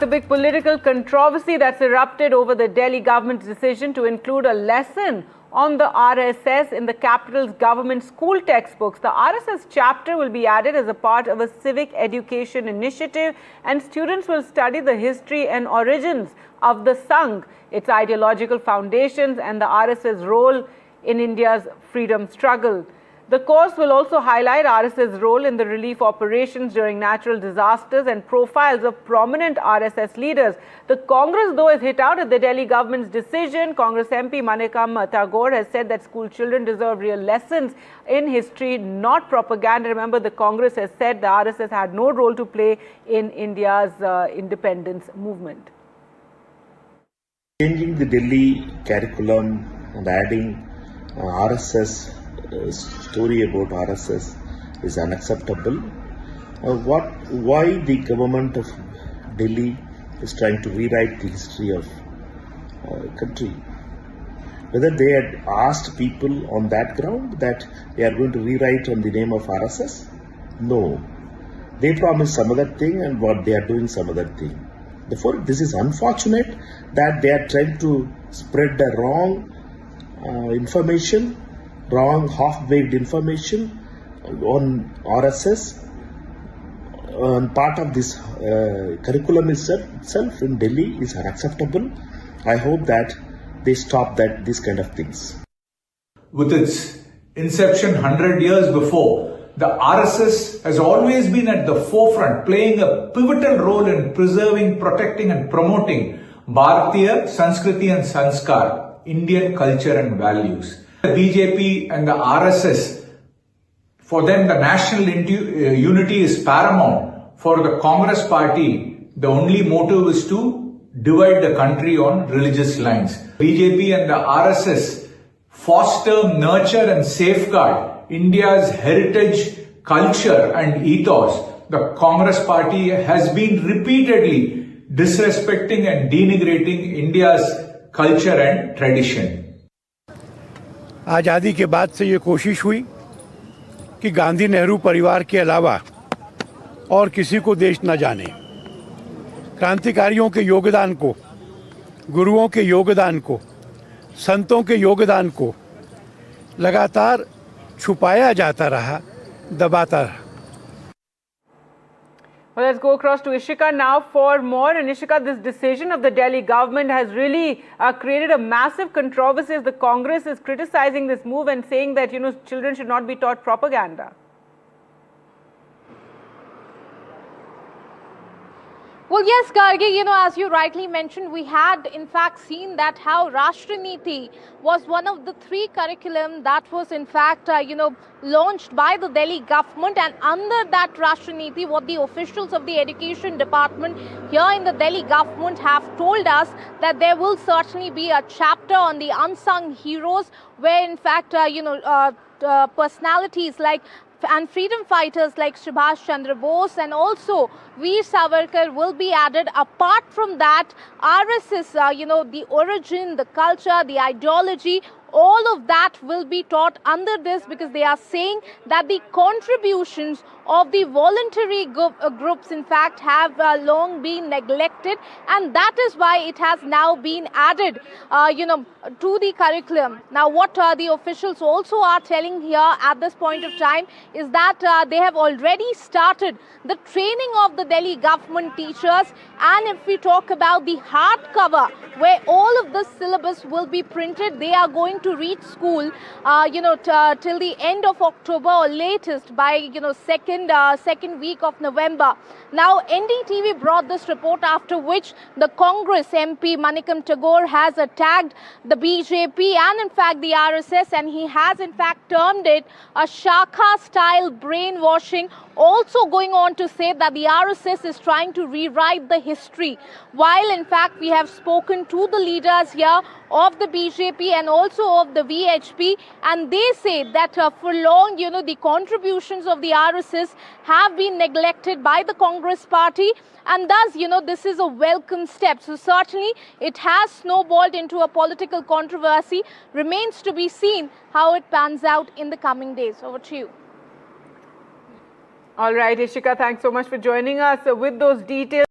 The big political controversy that's erupted over the Delhi government's decision to include a lesson on the RSS in the capital's government school textbooks. The RSS chapter will be added as a part of a civic education initiative, and students will study the history and origins of the Sangh, its ideological foundations, and the RSS role in India's freedom struggle. The course will also highlight RSS role in the relief operations during natural disasters and profiles of prominent RSS leaders. The Congress, though, has hit out at the Delhi government's decision. Congress MP Manikam Tagore has said that school children deserve real lessons in history, not propaganda. Remember, the Congress has said the RSS had no role to play in India's independence movement. Changing the Delhi curriculum and adding RSS story about RSS is unacceptable. Why the government of Delhi is trying to rewrite the history of country? Whether they had asked people on that ground that they are going to rewrite on the name of RSS? No. They promised some other thing and what they are doing some other thing. Therefore, this is unfortunate that they are trying to spread the wrong information, wrong half-baked information on RSS, and part of this curriculum itself in Delhi is unacceptable. I hope that they stop these kind of things. With its inception 100 years before, the RSS has always been at the forefront, playing a pivotal role in preserving, protecting and promoting Bharatiya, Sanskriti and Sanskar, Indian culture and values. The BJP and the RSS, for them the national unity is paramount. For the Congress party, the only motive is to divide the country on religious lines. BJP and the RSS foster, nurture and safeguard India's heritage, culture and ethos. The Congress party has been repeatedly disrespecting and denigrating India's culture and tradition. आज़ादी के बाद से ये कोशिश हुई कि गांधी नेहरू परिवार के अलावा और किसी को देश न जाने। क्रांतिकारियों के योगदान को, गुरुओं के योगदान को, संतों के योगदान को लगातार छुपाया जाता रहा, दबाता रहा। Well, let's go across to Ishika now for more. And Ishika, this decision of the Delhi government has really created a massive controversy as the Congress is criticizing this move and saying that, children should not be taught propaganda. Well, yes, Gargi, as you rightly mentioned, we had in fact seen that how Rashtra was one of the three curriculum that was in fact, launched by the Delhi government, and under that Rashtra what the officials of the education department here in the Delhi government have told us that there will certainly be a chapter on the unsung heroes where in fact, personalities like and freedom fighters like Subhash Chandra Bose and also Veer Savarkar will be added. Apart from that, RSS, the origin, the culture, the ideology, all of that will be taught under this, because they are saying that the contributions of the voluntary groups in fact have long been neglected, and that is why it has now been added to the curriculum. Now what the officials also are telling here at this point of time is that they have already started the training of the Delhi government teachers, and if we talk about the hardcover where all of the syllabus will be printed, they are going to reach school till the end of October or latest by second week of November. Now NDTV brought this report, after which the Congress MP Manikam Tagore has attacked the BJP and in fact the RSS, and he has in fact termed it a Shakha style brainwashing, also going on to say that the RSS is trying to rewrite the history, while in fact we have spoken to the leaders here of the BJP and also of the VHP, and they say that for long, the contributions of the RSS have been neglected by the Congress party, and thus, this is a welcome step. So certainly it has snowballed into a political controversy. Remains to be seen how it pans out in the coming days. Over to you. All right, Ishika, thanks so much for joining us with those details.